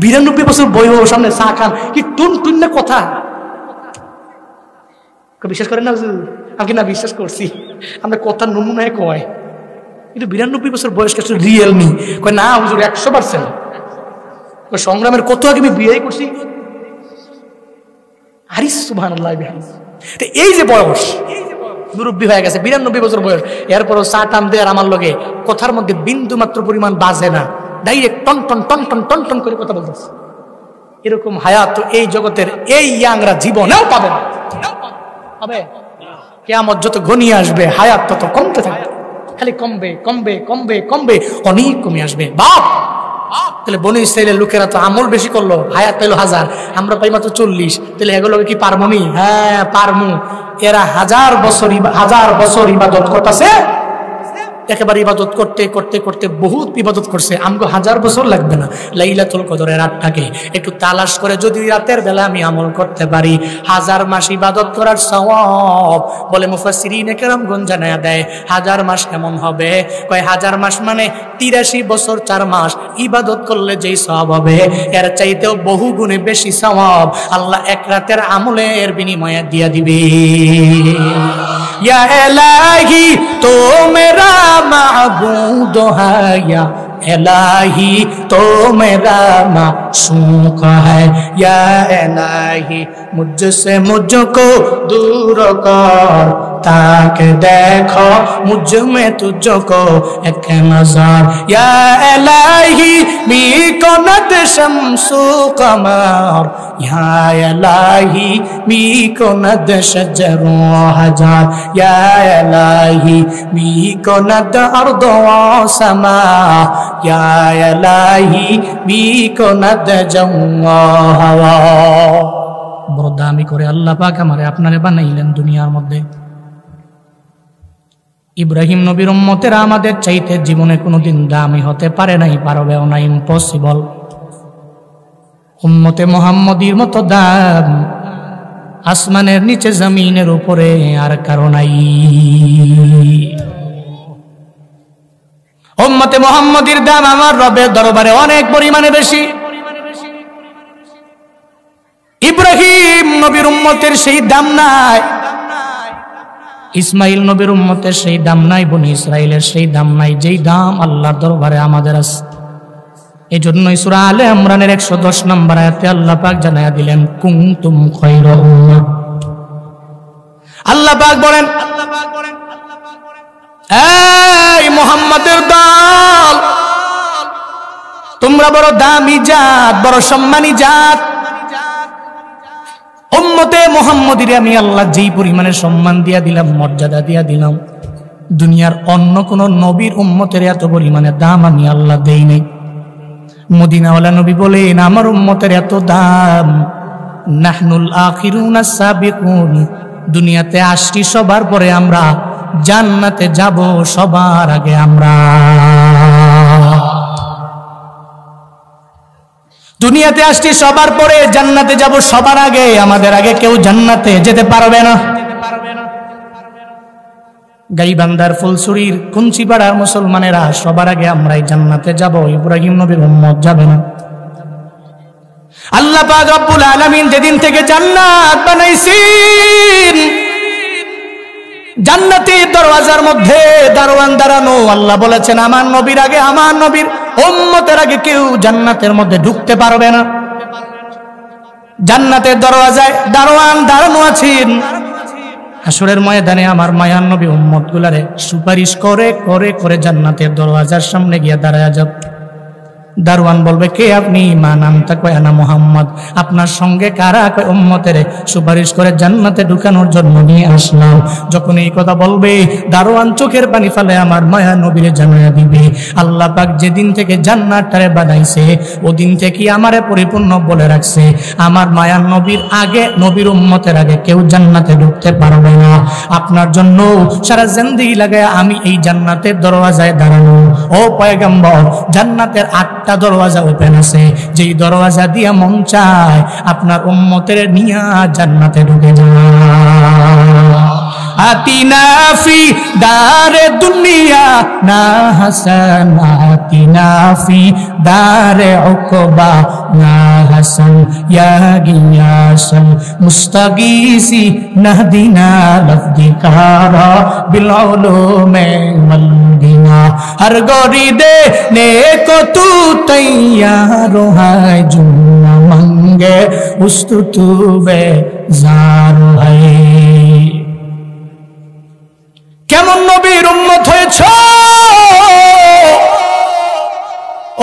92 বছর বয়স, সামনে চা খান, কি টুন টুন না কথা। বিশ্বাস করেন না হুজুর? আমি না বিশ্বাস করছি, আমরা কথা নমুনায় কয়, কিন্তু 92 বছর বয়স কিছু রিয়েল নি। কয় না হুজুর 100%। সংগ্রামের কত আগে আমি বিয়ে করছি। আরে সুবহানাল্লাহ। এই যে বয়স, মুরব্বী হয়ে গেছে, 92 বছর বয়স, এরপরও চা টান দেয় আমার লগে, কথার মধ্যে বিন্দু মাত্র পরিমাণ বাজে না, ডাইরেক্ট টন টন টন টন টন টন করে কথা বলতেছে। এরকম হায়াত এই জগতের এই ইয়াংরা জীবনেও পাবে না। হবে কিয়ামত যত ঘনিয়ে আসবে, হায়াত তত কমতে থাকবে, খালি কমবে কমবে কমবে কমবে, অনেক কমে আসবে। বাপ তাহলে বনি ইসরাইলের লোকেরা তো আমল বেশি করলো, হায়াত পেলো 1000, আমরা পাই মাত্র 40, তাহলে এগুলোকে কি পারমনি? হ্যাঁ পারমু। এরা 1000 বছর ইবাদত করতেছে, একেবারে ইবাদত করতে করতে করতে বহুত ইবাদত করছে। আমগো 1000 বছর লাগবে না। লাইলাতুল কদরের রাতটাকে একটু তালাশ করে যদি রাতের বেলা আমি আমল করতে পারি, 1000 মাস ইবাদত করার সওয়াব। বলে মুফাসসিরিনে কেরামগণ জানায়া দেয় 1000 মাস কেমন হবে? কয় 1000 মাস মানে 83 বছর 4 মাস ইবাদত করলে যেই সওয়াব হবে, এর চাইতেও বহু গুণে বেশি সওয়াব আল্লাহ এক রাতের আমলের বিনিময়ে দিয়া দিবে। या इलाही तो मेरा माबूद है, या इलाही तो मेरा माशूक है, या इलाही मुझसे मुझको दूर कर ताकि देखो मुझ में तुझको एक नजर, या इलाही मी को नद शम्सु कमर, या इलाही मी को नद शजरो हजार, या इलाही मी को नद अर्द व समा, या इलाही मी को नद जवा हवा। বড় দামি করে আল্লাহ পাক আমারে আপনারে বানাইলেন দুনিয়ার মধ্যে। ইব্রাহিম নবীর উম্মতেরা আমাদের চাইতে জীবনে কোনোদিন দামি হতে পারে নাই, পারবেও না, ইম্পসিবল। উম্মতে মুহাম্মদীর মতো দাম আসমানের নিচে জমিনের উপরে আর কারো নাই। উম্মতে মুহাম্মদীর দাম আমার রবের দরবারে অনেক পরিমাণে বেশি। ইব্রাহিম নবীর উম্মতের সেই দাম নাই, ইসমাইল নবীর উম্মতের সেই দাম নাই, বনি ইসরাইলের সেই দাম নাই, যেই দাম আল্লাহর দরবারে আমাদের আছে। এই জন্যই সূরা আলে ইমরানের 110 নম্বর আয়াতে আল্লাহ পাক জানায়া দিলেন কুনতুম খায়রা উম্মাহ। আল্লাহ পাক বলেন, এই মুহাম্মাদের দল, তোমরা বড় দামি জাত, বড় সম্মানী জাত। উম্মতে মুহাম্মদীরে আমি আল্লাহ যেই পরিমাণে সম্মান দিয়া দিলাম, মর্যাদা দিয়া দিলাম, দুনিয়ার অন্য কোন নবীর উম্মতের এত পরিমাণে দাম আমি আল্লাহ দেই নাই। মদিনাওয়ালা নবী বলেন, আমার উম্মতের এত দাম, নাহনুল আখিরুনা সাবিকুন, দুনিয়াতে আসছি সবার পরে আমরা, জান্নাতে যাব সবার আগে আমরা। দুনিয়াতে আসছি সবার পরে, জান্নাতে যাব সবার আগে, আমাদের আগে কেউ জান্নাতে যেতে পারবে না। গাইবান্ধার ফুলছড়ির কুঞ্চিপাড়ার মুসলমানেরা সবার আগে আমরাই জান্নাতে যাব, ইব্রাহিম নবীর উম্মত যাবে না। আল্লাহ পাক রব্বুল আলামিন যেদিন থেকে জান্নাত বানাইছেন, জান্নাতের দরওয়াজার মধ্যে দারোয়ান দাঁড়ানো, আল্লাহ বলেছেন আমার নবীর আগে, আমার নবীর উম্মতের আগে কেউ জান্নাতের মধ্যে ঢুকতে পারবে না। জান্নাতের দরওয়াজায় দারোয়ান দাঁড়ানো আছেন, হাসরের ময়দানে আমার মায়ার নবী উম্মত গুলারে সুপারিশ করে করে করে জান্নাতের দরওয়াজার সামনে গিয়ে দাঁড়ায় যাব। দারওয়ান বলবে, কে আপনি? মা নাম তাকে আনা মুহাম্মদ। আপনার সঙ্গে কারা? কয় উম্মতের সুপারিশ করে জান্নাতে ঢুকানোর জন্য নিয়ে আসলাম। যখন এই কথা বলবে, দারওয়ান চোখের পানি ফেলে আমার মায়া নবীরে জানাইয়া দিবে, আল্লাহ পাক যেদিন থেকে জান্নাতটারে বানাইছে ওদিন থেকে আমারে পরিপূর্ণ বলে রাখছে, আমার মায়ার নবীর আগে, নবীর উম্মতের আগে কেউ জান্নাতে ঢুকতে পারবে না। আপনার জন্য সারা জিন্দেগি লাগায় আমি এই জান্নাতের দরওয়াজায় দাঁড়ানো। ও পয়গম্বর, জান্নাতের 8টা দরওয়াজা ওপেন আছে, যেই দরওয়াজা দিয়া মন চায় আপনার উম্মতের নিয়া জান্নাতে ঢুকে যায়। আতিনা ফি দারে দুনিয়া না হাসান, আতিনা ফি দারে উকবা না হাসান, ইয়া গিয়াসাল মুস্তাগীসি নাহদিনা লফদিকারা বিল উলুমে ওয়াল দিনা, হর গরি দে নেকো তু তৈয়ার হায়, জুনা মঙ্গে উস্তু তু বেজার হায়। কেমন নবীর উম্মত হয়েছ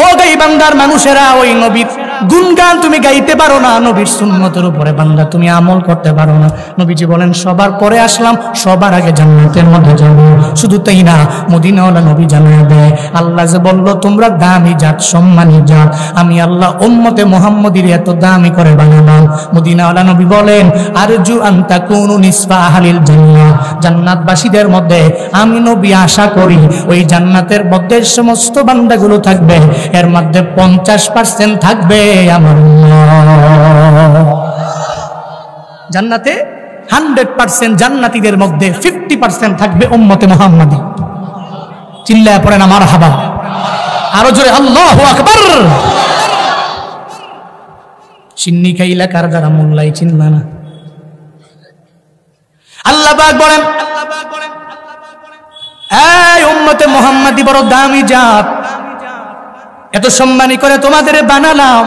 ও গাইবান্ধার মানুষেরা? ওই নবীর গুণগান তুমি গাইতে পারো না, নবীর সুন্নতের উপরে বান্দা তুমি আমল করতে পারো না। নবীজি বলেন সবার পরে আসলাম, সবার আগে জান্নাতের মধ্যে যাব। শুধু তাই না, মদিনাওয়ালা নবী জানিয়ে দেয় আল্লাহ যে বলল তোমরা দামি জাত, সম্মানী জাত, আমি আল্লাহ উম্মতে মুহাম্মদীর এত দামি করে বানালাম। মদিনাওয়ালা নবী বলেন আরজু আন তাকুনু নিসফা আহলিল জান্নাহ, জান্নাতবাসীদের মধ্যে আমি নবী আশা করি ওই জান্নাতের মধ্যে সমস্ত বান্দাগুলো থাকবে, এর মধ্যে 50% থাকবে আমার উম্মত। জান্নাতে 100% জান্নাতীদের মধ্যে 50% থাকবে উম্মতে মুহাম্মাদী। চিল্লায় পড়েন না মারহাবা, আরো জোরে আল্লাহু আকবার। সিন্নি খাইলা কার দ্বারা মোল্লাই চিনবা না। আল্লাহ পাক বলেন এই উম্মতে মুহাম্মাদী বড় দামি জাত, এত সম্মানী করে তোমাদের বানালাম।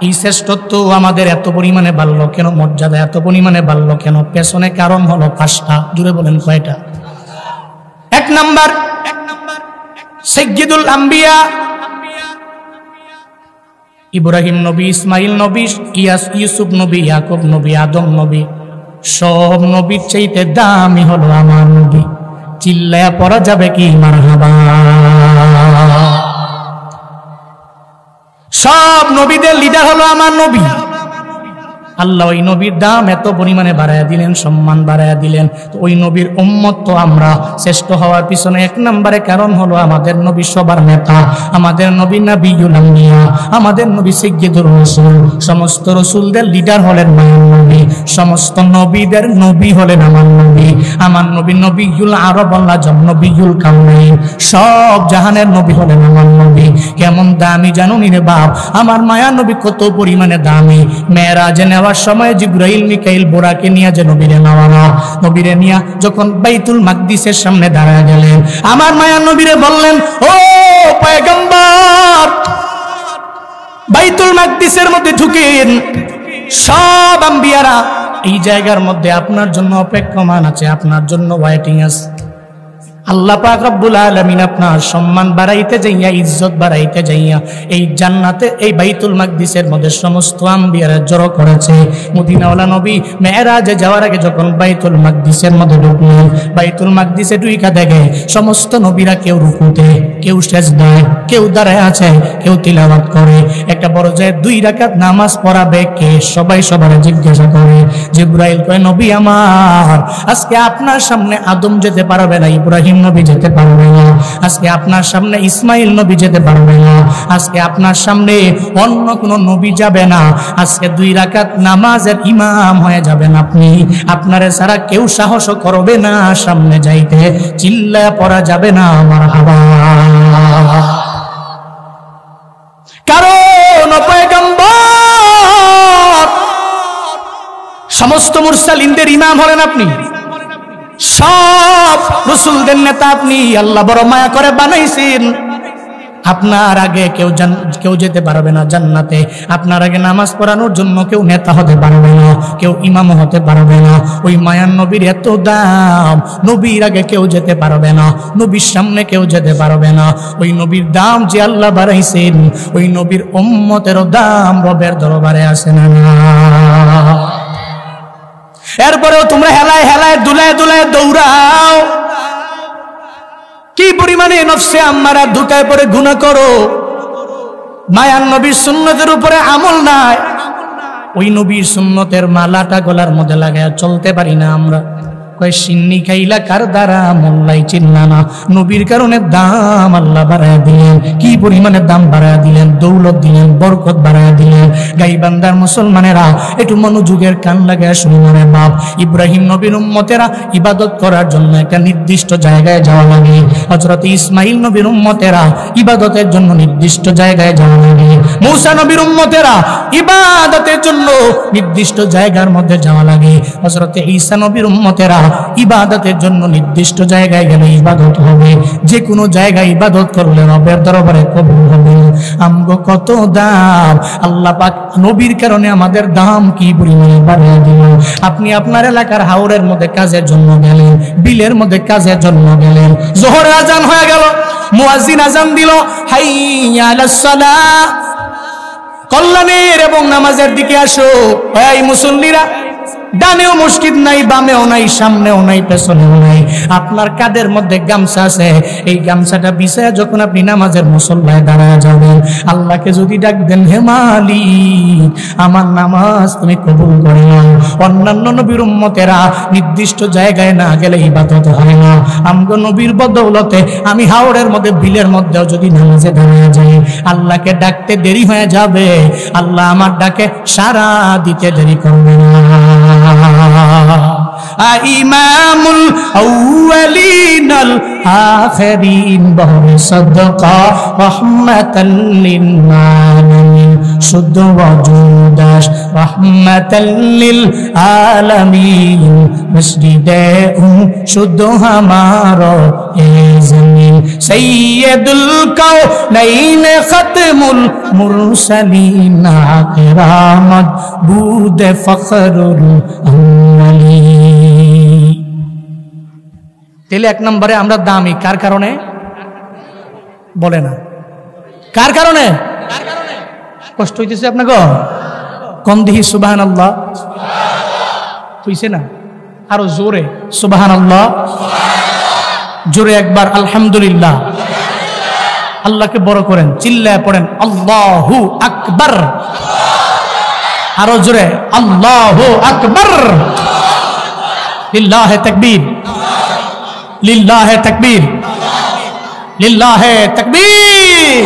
এই শ্রেষ্ঠত্ব আমাদের এত পরিমাণে বাড়লো কেন, মর্যাদা এত পরিমাণে বাড়লো কেন? পেছনে কারণ হলো 5টা। জুড়ে বলেন কয়টা? 1 নাম্বার সাইয়্যিদুল আম্বিয়া ইব্রাহিম নবী, ইসমাইল নবী, ইউসুফ নবী, ইয়াকুব নবী, আদম নবী, সব নবীর চাইতে দামি হলো আমার নবী। চিল্লায়া পড়া যাবে কি মারহাবা? সব নবীদের লিডার হলো আমার নবী। আল্লাহ ওই নবীর দাম এত পরিমাণে বাড়াইয়া দিলেন, সম্মান বাড়াইয়া দিলেন। তো ওই নবীর উম্মত তো আমরা শ্রেষ্ঠ হওয়ার পিছনে 1 নম্বরে কারণ হলো আমাদের নবী সবার নেতা, আমাদের নবী নবিয়ুল আম্বিয়া, আমাদের নবী সাইয়্যিদুর রাসূল। সমস্ত রাসূলদের লিডার হলেন মায়ার নবী, সমস্ত নবীদের নবী হলেন আমার নবী। আমার নবী নবিয়ুল আরব আল্লাহ জম নবিয়ুল কাউনাইন, সব জাহানের নবী হলেন আমার নবী। কেমন দামি জানুনি রে বাপ, আমার মায়া নবী কত পরিমাণে দামি। মেরাজে নেওয়ার সময় জিবরাইল মিকাইল বোরাকে নিয়ে যে নবীরে নেওয়া, নবীরে নিয়ে যখন বাইতুল মাকদিসের সামনে দাঁড়ায় গেলেন, আমার মায়া নবীরে বললেন ও পয়গম্বর, বাইতুল মাকদিসের মধ্যে ঢুকেন, সব আম্বিয়ারা এই জায়গার মধ্যে আপনার জন্য অপেক্ষমান আছে, আপনার জন্য ওয়েটিং আছে। আল্লাহ পাক রব্বুল আলামিন আপনার সম্মান বাড়াইতে যাইয়া, ইজ্জত বাড়াইতে যাইয়া এই জান্নাতে এই বাইতুল মাকদিসের মধ্যে সমস্ত আম্বিয়ারা জড়ো করেছে। মদিনাওয়ালা নবী মেরাজে যাওয়ার আগে যখন বাইতুল মাকদিসের মধ্যে ঢুকলেন, বাইতুল মাকদিসে ঢুইকা দেখে সমস্ত নবীরা কেউ রুকুতে, কেউ সেজদায়, কেউ দাঁড়ায় আছে, কেউ তিলাওয়াত করে। একটা বড় যায় 2 রাকাত নামাজ পড়াবে কে? সবাই সবার জিজ্ঞাসা করে। জিবরাইল কয় নবী আমার, আজকে আপনার সামনে আদম যেতে পারবে না, ইব্রাহিম নবী যেতে পারবে না, আজকে আপনার সামনে ইসমাইল নবী যেতে পারবে না, আজকে আপনার সামনে অন্য কোন নবী যাবে না, আজকে 2 রাকাত নামাজের ইমাম হয়ে যাবেন আপনি। আপনারে ছাড়া কেউ সাহস করবে না সামনে যাইতে, চিল্লায়া পড়া যাবে না মারহাবা। কারণ পয়গম্বর সমস্ত মুরসালিনদের ইমাম হলেন আপনি, সব রাসূলদের নেতা আপনি। আল্লাহ বড় মায়া করে বানাইছেন। আপনার আগে কেউ যেতে পারবে না জান্নাতে, আপনার আগে নামাজ পড়ানোর জন্য কেউ নেতা হতে পারবে না, কেউ ইমাম হতে পারবে না। ওই মায়ার নবীর এত দাম, নবীর আগে কেউ যেতে পারবে না, নবীর সামনে কেউ যেতে পারবে না। ওই নবীর দাম যে আল্লাহ বাড়াইছেন, ওই নবীর উম্মতেরও দাম রবের দরবারে আছে না? এরপরেও তোমরা হেলায় হেলায় দুলায় দুলায় দৌড়াও, কি পরিমাণে নফসে আম্মারা ধোঁকায় পড়ে গুনাহ করো। মায়ার নবীর সুন্নতের উপরে আমল নাই, ওই নবীর সুন্নতের মালাটা গলার মধ্যে লাগায় চলতে পারি না আমরা। কয় সিন্নি খাইলা কার দ্বারা মোল্লাই চিন্না না। নবীর কারণে দাম আল্লাহ বাড়ায় দিলেন, কি পরিমাণে দাম বাড়ায় দিলেন, দৌলত দিলেন, বরকত বাড়ায় দিলেন। গাইবান্দার মুসলমানেরা একটু মনোযোগের কান লাগায় শুনুন রে বাপ। ইব্রাহিম নবীর উম্মতেরা ইবাদত করার জন্য একটা নির্দিষ্ট জায়গায় যাওয়া লাগে, হযরত ইসমাইল নবীর উম্মতেরা ইবাদতের জন্য নির্দিষ্ট জায়গায় যাওয়া লাগে, মূসা নবীর উম্মতেরা ইবাদতের জন্য নির্দিষ্ট জায়গার মধ্যে যাওয়া লাগে, হযরত ঈসা নবীর উম্মতেরা ইবাদতের জন্য নির্দিষ্ট জায়গায় গেলে ইবাদত হবে। যে কোনো জায়গায় ইবাদত করলে রবের দরবারে কবুল হবে। আমগো কত দাম, আল্লাহ পাক নবীর কারণে আমাদের দাম কি পরিমাণে বাড়িয়ে দিল। আপনি আপনার এলাকার হাওরের মধ্যে কাজের জন্য গেলেন, বিলের মধ্যে কাজের জন্য গেলেন, জোহরের আজান হয়ে গেল, মুয়াজ্জিন আজান দিল, হাইয়া আলাস সালাহ, কল্যাণের এবং নামাজের দিকে আসো। এই মুসল্লিরা, ডানেও মসজিদ নাই, বামেও নাই, সামনেও নাই, পেছনেও নাই, আপনার কাঁধের মধ্যে গামছা আছে। এই গামছাটা বিছায়া যখন আপনি নামাজের মুসল্লায় দাঁড়ায় যাবেন, আল্লাহকে যদি ডাক দেন, হে মালিক আমার নামাজ তুমি কবুল করে নাও। অন্যান্য নবীর উম্মতেরা নির্দিষ্ট জায়গায় না গেলে ইবাদত হয় না। আমগো নবীর বদৌলতে আমি হাওড়ের মধ্যে, বিলের মধ্যেও যদি নামাজে দাঁড়ায় যাই, আল্লাহকে ডাকতে দেরি হয়ে যাবে, আল্লাহ আমার ডাকে সাড়া দিতে দেরি করবে না। ইমামুল আউয়ালিনাল আখিরিন বহরে সাদকা রাহমাতাল লিল আলামিন, শুদ্ধ ওয়াজুদাস রাহমাতাল লিল আলামিন, মসজিদে শুদ্ধ হামারো এ জমিন, সাইয়্যিদুল কাউনাইন খাতমুল মুরসালিন, কিরামত বুদ ফখরুল আউয়ালিন। তাহলে এক নম্বরে আমরা দামি কার কারণে? বলে না কার কারণে? কষ্ট হইতেছে আপনাকে? কম দিহি সুবহানাল্লাহ হইছে না? আরো জোরে সুবহানাল্লাহ, জোরে একবার আলহামদুলিল্লাহ। আল্লাহকে বড় করেন, চিল্লায় পড়েন আল্লাহু আকবার। আরো জোরে আল্লাহু আকবার। লিল্লাহে তাকবীর, লিল্লাহে তাকবীর, লিল্লাহে তাকবীর।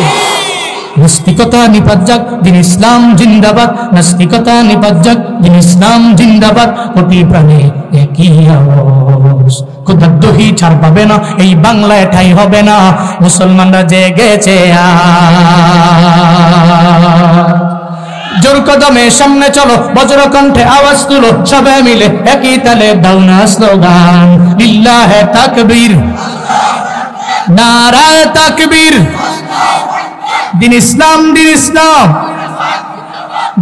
নাস্তিকতা নিপাত যাক, দিন ইসলাম জিন্দাবাদ। নাস্তিকতা নিপাত যাক, দিন ইসলাম জিন্দাবাদ। কোটি প্রাণে একই আওয়াজ, খোদাদ্দোহি ছাড় পাবে না, এই বাংলায় ঠাই হবে না। মুসলমানরা জেগেছে জোর কদমে সামনে চলো, বজ্র কণ্ঠে আওয়াজ তুলো, সবাই মিলে একই তালে দাও না স্লোগান, লিল্লাহে তাকবীর, নারায়ে তাকবীর। দিন ইসলাম, দিন ইসলাম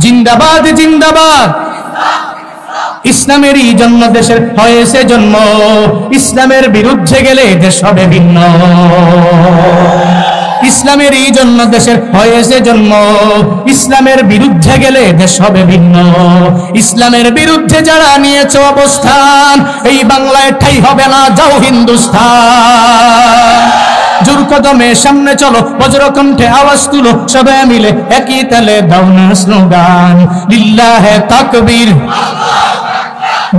জিন্দাবাদ, জিন্দাবাদ। ইসলামেরই জন্য দেশের হয়েছে জন্ম, ইসলামের বিরুদ্ধে গেলে দেশ হবে ভিন্ন। ইসলামেরই জন্য দেশের হয়েছে জন্ম, ইসলামের বিরুদ্ধে গেলে দেশ হবে ভিন্ন। ইসলামের বিরুদ্ধে যারা নিয়েছে অবস্থান, এই বাংলায় ঠাই হবে না, যাও হিন্দুস্তান। জোর কদমে সামনে চলো, বজ্র কণ্ঠে আওয়াজ তুলো, সবাই মিলে একই তালে দাও না স্লোগান, লিল্লাহে তাকবীর,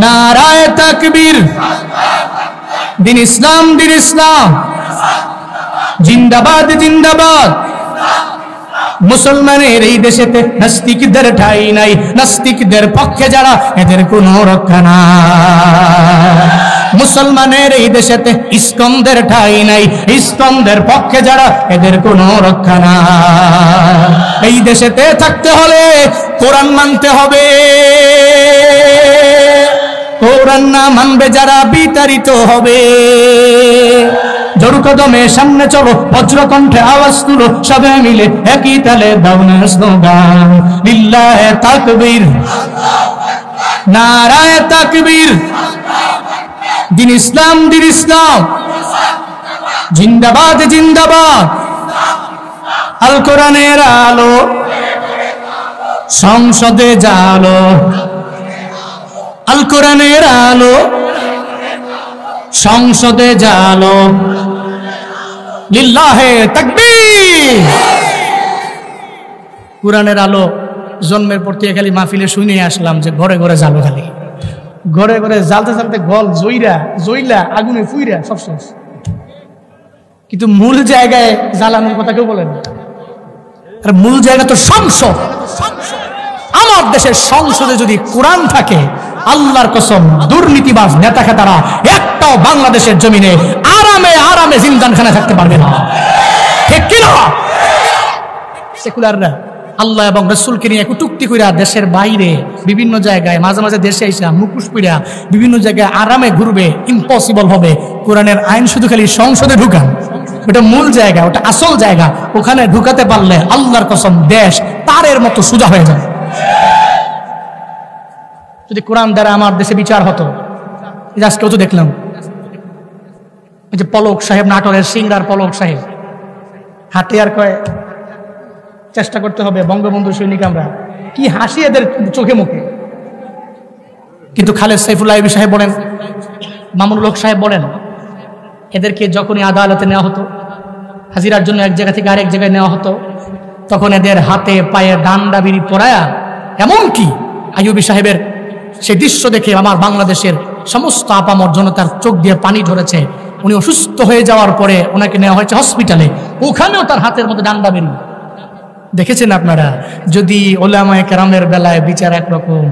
নারায়ে তাকবীর। দিন ইসলাম, দিন ইসলাম জিন্দাবাদ, জিন্দাবাদ। মুসলমানের এই দেশেতে নাস্তিকদের ঠাঁই নাই, নাস্তিকদের পক্ষে যারা এদের কোনো রক্ষা নাই। মুসলমানের এই দেশেতে ইসকনদের ঠাঁই নাই, ইসকনদের পক্ষে যারা এদের কোনো রক্ষা নাই। এই দেশেতে থাকতে হলে কোরআন মানতে হবে, কোরআন না মানবে যারা বিতাড়িত হবে। জোর কদমে সামনে চলো, বজ্র কণ্ঠে আওয়াজ তুলো, সবাই মিলে একই তালে দাও না স্লোগান, লিল্লাহে তাকবীর, নারায়ে তাকবীর। দিন ইসলাম, দিন ইসলাম জিন্দাবাদ, জিন্দাবাদ। আল কোরআনের আলো সংসদে জালো, আল কোরআনের আলো সংসদে জালো, লিল্লাহে তাকবীর। কোরআনের আলো জন্মের পর থেকে খালি মাহফিলে শুনে আসলাম যে ঘরে ঘরে জালো, খালি ঘরে ঘরে জ্বালতে জ্বালতে গল জইরা জইলা আগুনে ফুইরা সব শেষ। কিন্তু মূল জায়গায় জ্বালানোর কথা কেউ বলেন না। আর মূল জায়গা তো সংসদ। আমার দেশের সংসদে যদি কোরআন থাকে, আল্লাহর কসম দুর্নীতিবাজ নেতা খেতারা একটাও বাংলাদেশের জমিনে আরামে আরামে জিন্দানখানায় থাকতে পারবে না, ঠিক কিনা? সেকুলাররা আল্লাহ এবং রাসূলকে নিয়ে কটূক্তি কইরা দেশের বাইরে বিভিন্ন জায়গায়, মাঝে মাঝে দেশে আইসা মুখোশ পইরা বিভিন্ন জায়গায় আরামে ঘুরবে, ইম্পসিবল হবে। কোরআনের আইন শুধু খালি সংসদে ঢুকান, ওটা মূল জায়গা, ওটা আসল জায়গা। ওখানে ঢুকাতে পারলে আল্লাহর কসম দেশ তারের মতো সোজা হয়ে যায়। যদি কোরআন দ্বারা আমার দেশে বিচার হতো, আজকেও তো দেখলাম এই যে পলক সাহেব, নাটোরের সিংড়ার পলক সাহেব হাতে আর কয় চেষ্টা করতে হবে। বঙ্গবন্ধু সৈনিক আমরা, কি হাসি এদের চোখে মুখে। কিন্তু খালেদ সাইফুল্লাহ সাহেব বলেন, মামুনুল হক সাহেব বলেন, এদেরকে যখনই আদালতে নেওয়া হতো, হাজিরার জন্য এক জায়গা থেকে আরেক জায়গায় নেওয়া হতো, তখন এদের হাতে পায়ে ডান্ডা বিড়ি পরায়া, এমনকি আইয়ুবী সাহেবের সেই দৃশ্য দেখে আমার বাংলাদেশের সমস্ত আপামর জনতার চোখ দিয়ে পানি ঝরেছে। উনি অসুস্থ হয়ে যাওয়ার পরে ওনাকে নেওয়া হয়েছে হসপিটালে, ওখানেও তার হাতের মধ্যে ডান্ডা বেরি। দেখেছেন আপনারা? যদি ওলামায়ে কেরামের বেলায় বিচার একরকম,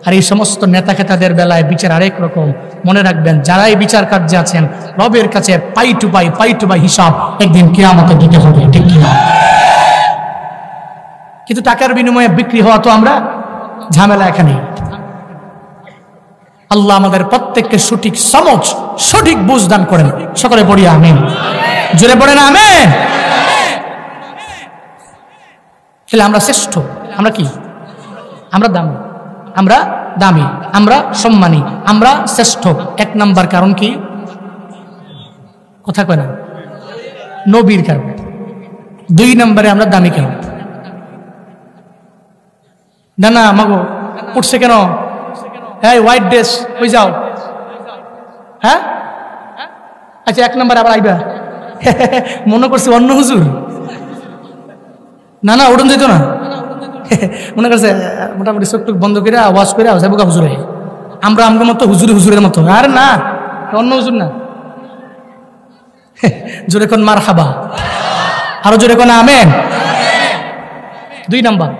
আর এই সমস্ত নেতা খেতাদের বেলায় বিচার আরেক রকম, মনে রাখবেন যারাই বিচার কার্যে আছেন, রবের কাছে পাই টু পাই হিসাব একদিন কিয়ামতে দিতে হবে, ঠিক কিনা? কিন্তু টাকার বিনিময়ে বিক্রি হওয়া তো আমরা ঝামেলা এখানে। আল্লাহ আমাদের প্রত্যেককে সঠিক সমঝ, সঠিক বুঝ দান করেন। সকলে পড়ি আমিন, জোরে পড়েন আমিন। তাহলে আমরা শ্রেষ্ঠ, আমরা কি? আমরা দামি, আমরা দামি, আমরা সম্মানী, আমরা শ্রেষ্ঠ। এক নাম্বার কারণ কি? কথা কয় না, নবীর কারণ। দুই নম্বরে আমরা দামি কেন? না না মাগো উঠছে কেন? হ্যাঁ হোয়াইট ড্রেস হয়ে যাও। হ্যাঁ আচ্ছা, এক নম্বর আবার আইবা। মনে করছে অন্য হুজুর। না না ওঠন যেত না, মনে করছে মোটামুটি চোখ টুক বন্ধ করে আওয়াজ করে যাবো হুজুরে, আমরা আমার মতো হুজুরের মতো। আরে না, অন্য হুজুর না। জোরে কোন মারহাবা, আরো জোরে কোন আমেন। দুই নাম্বার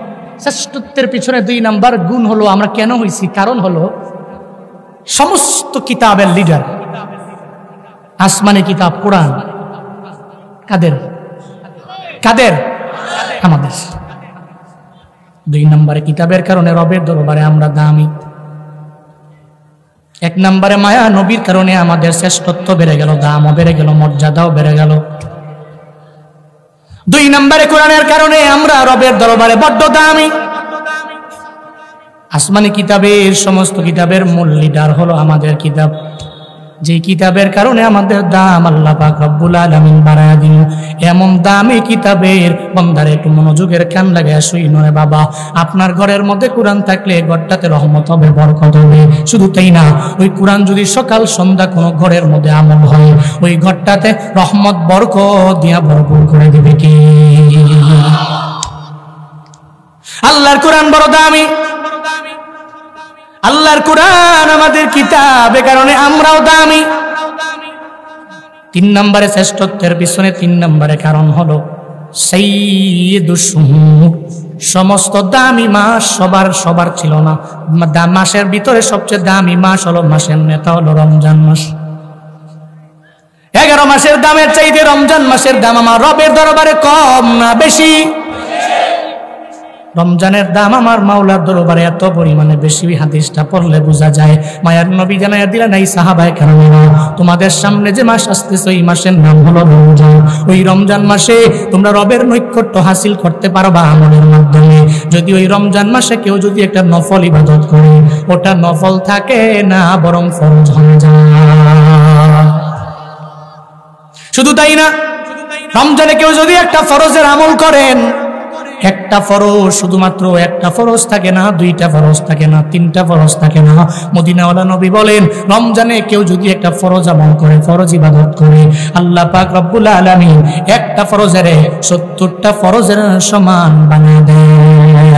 শ্রেষ্ঠত্বের পিছনে দুই নাম্বার গুণ হলো আমরা কেন হয়েছি, কারণ হলো সমস্ত কিতাবের লিডার, আসমানি কিতাব কোরআন কাদের? কাদের? আমাদের। দুই নম্বরে কিতাবের কারণে রবের দরবারে আমরা দামি। এক নম্বরে মায়া নবীর কারণে আমাদের শ্রেষ্ঠত্ব বেড়ে গেল, দামও বেড়ে গেল, মর্যাদাও বেড়ে গেল। দুই নম্বরে কোরআনের কারণে আমরা রবের দরবারে বড্ড দামি। আসমানি কিতাবের সমস্ত কিতাবের মূল লিডার হলো আমাদের কিতাব, যে কিতাবের কারণে আমাদের দাম আল্লাহ পাক রব্বুল আলামিন বাড়ায়া দিল। এমন দামি কিতাবের বান্দারে একটু মনোযোগের কান লাগায় শুই নয় বাবা, আপনার ঘরের মধ্যে কোরআন থাকলে ঘরটাতে রহমত হবে, বরকত হবে। শুধু তাই না, ওই কোরআন যদি সকাল সন্ধ্যা কোনো ঘরের মধ্যে আমল হয়, ওই ঘরটাতে রহমত বরকত দিয়া ভরপুর করে দিবে কি? আল্লাহর কোরআন বড় দামি। আল্লাহর কোরআন আমাদের কিতাব, এ কারণে আমরাও দামি। তিন নম্বরে শ্রেষ্ঠত্বের পিছনে তিন নম্বরে কারণ হলো সাইয়্যিদুশ শুহুর। সমস্ত দামি মাস সবার ছিল না। মাসের ভিতরে সবচেয়ে দামি মাস হলো, মাসের নেতা হলো রমজান মাস। 11 মাসের দামের চাইতে রমজান মাসের দাম আমার রবের দরবারে কম না বেশি? রমজানের দাম আমার মাওলার দরবারে এত পরিমাণে বেশি, হাদিসটা পড়লে বোঝা যায়। মায়ার নবী জানাইয়া দিলেন, এই সাহাবায়ে কেরামেরা, তোমাদের সামনে যে মাস আসতেছে ওই মাসের নাম হলো রমজান। ওই রমজান মাসে তোমরা রবের নৈকট্য হাসিল করতে পারবা আমলের মাধ্যমে। যদি ওই রমজান মাসে কেউ যদি একটা নফল ইবাদত করে, ওটা নফল থাকে না, বরং ফরজ হয়ে যায়। শুধু তাই না, রমজানে কেউ যদি একটা ফরজের আমল করেন, একটা ফরজ, শুধুমাত্র একটা ফরজ থাকে না, দুইটা ফরজ থাকে না, তিনটা ফরজ থাকে না। মদিনাওয়ালা নবী বলেন, রমজানে কেউ যদি একটা ফরজ আমল করে, ফরজ ইবাদত করে, আল্লাহ পাক রব্বুল আলামিন একটা ফরজের 70টা ফরজের সমান বানিয়ে দেন।